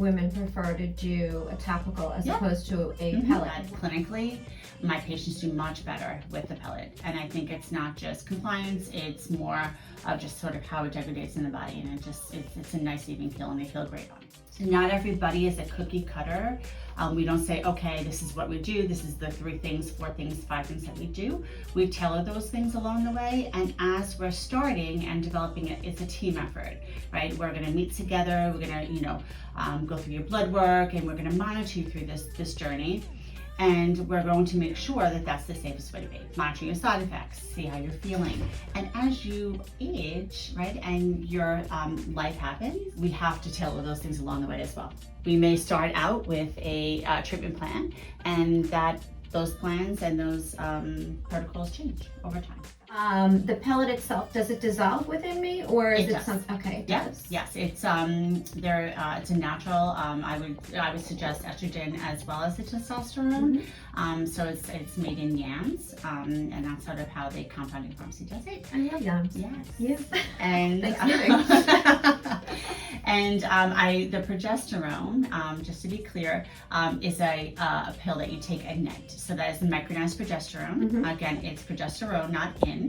women prefer to do a topical as opposed to a pellet. Clinically, my patients do much better with the pellet. And I think it's not just compliance, it's more of just sort of how it degrades in the body. And it's a nice even feel and they feel great on it. So not everybody is a cookie cutter. We don't say, okay, this is what we do. This is the 3 things, 4 things, 5 things that we do. We tailor those things along the way. And as we're starting and developing it, it's a team effort, right? We're gonna meet together. We're gonna, go through your blood work and we're gonna monitor you through this journey. And we're going to make sure that that's the safest way to be. Monitor your side effects, see how you're feeling. And as you age, right, and your life happens, we have to tailor those things along the way as well. We may start out with a treatment plan, and those plans and those protocols change over time. The pellet itself, does it dissolve within me, or is it something? Okay, it does. Yes, it's it's a natural. I would suggest estrogen as well as the testosterone. So it's made in yams, and that's sort of how the compounding pharmacy does it. I love yams. Yes. And and the progesterone, just to be clear, is a pill that you take at night. So that is the micronized progesterone. Again, it's progesterone, not in.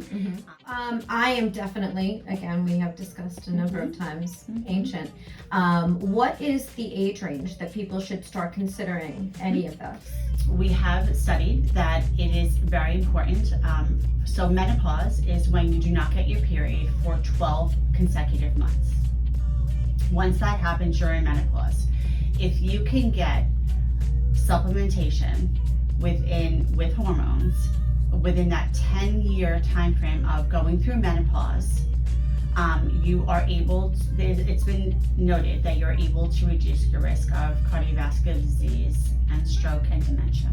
I am definitely, again, we have discussed a number of times, ancient. What is the age range that people should start considering any of this? We have studied that it is very important. So menopause is when you do not get your period for 12 consecutive months. Once that happens, you're in menopause. If you can get supplementation with hormones within that 10-year time frame of going through menopause, you are able to, it's been noted that you're able to reduce your risk of cardiovascular disease and stroke and dementia.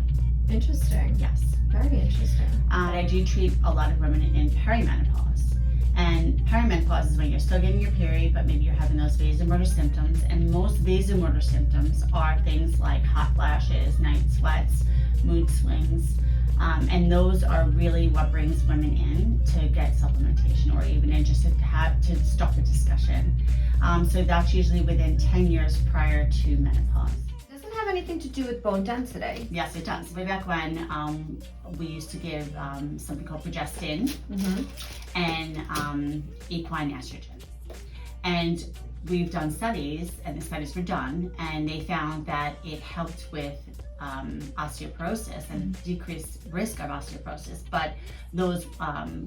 Interesting. Yes. Very interesting. I do treat a lot of women in perimenopause. And perimenopause is when you're still getting your period, but maybe you're having those vasomotor symptoms. And most vasomotor symptoms are things like hot flashes, night sweats, mood swings. And those are really what brings women in to get supplementation, or even in just to start the discussion. So that's usually within 10 years prior to menopause. Does it have anything to do with bone density? Yes, it does. Way back when, we used to give something called progestin and equine estrogen. And we've done studies, and the studies were done, and they found that it helped with osteoporosis and decreased risk of osteoporosis. But those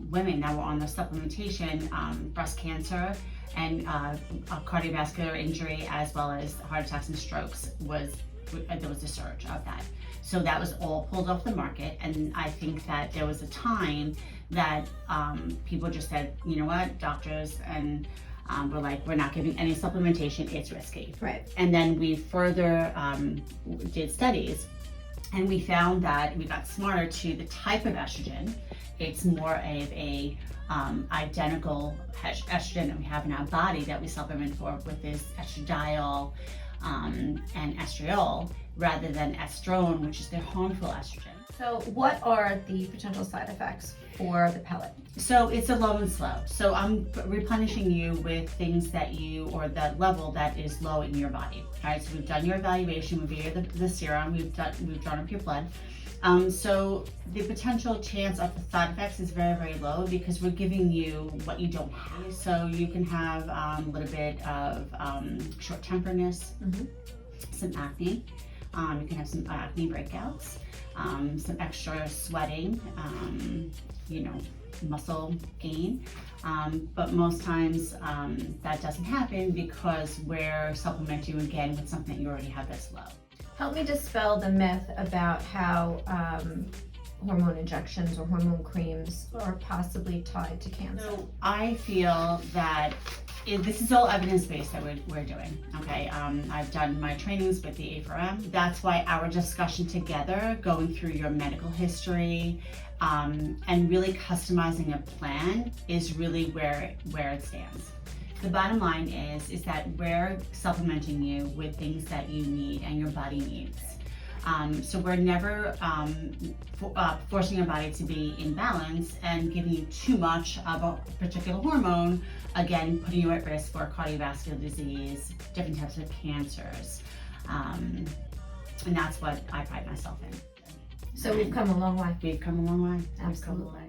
women that were on the supplementation, breast cancer and cardiovascular injury, as well as heart attacks and strokes, there was a surge of that. So that was all pulled off the market. And I think that there was a time that people just said, you know what, doctors and we're like, we're not giving any supplementation, it's risky. Right. And then we further did studies, and we found that we got smarter to the type of estrogen. It's more of a identical estrogen that we have in our body that we supplement for with this estradiol and estriol, rather than estrone, which is the harmful estrogen. So what are the potential side effects for the pellet? So it's a low and slow. So I'm replenishing you with things that or that level that is low in your body. All right, so we've done your evaluation, we've given the serum, we've drawn up your blood. So the potential chance of the side effects is very, very low because we're giving you what you don't have. So you can have a little bit of short-temperedness, some acne. You can have some acne breakouts, some extra sweating, muscle gain. But most times that doesn't happen because we're supplementing you again with something that you already have that's low. Help me dispel the myth about how hormone injections or hormone creams are possibly tied to cancer. So I feel that this is all evidence-based that we're doing, okay? I've done my trainings with the A4M. That's why our discussion together, going through your medical history, and really customizing a plan is really where it stands. The bottom line is that we're supplementing you with things that you need and your body needs. So we're never forcing your body to be in balance and giving you too much of a particular hormone, again, putting you at risk for cardiovascular disease, different types of cancers, And that's what I pride myself in. So we've come a long way. We've come a long way. Absolutely.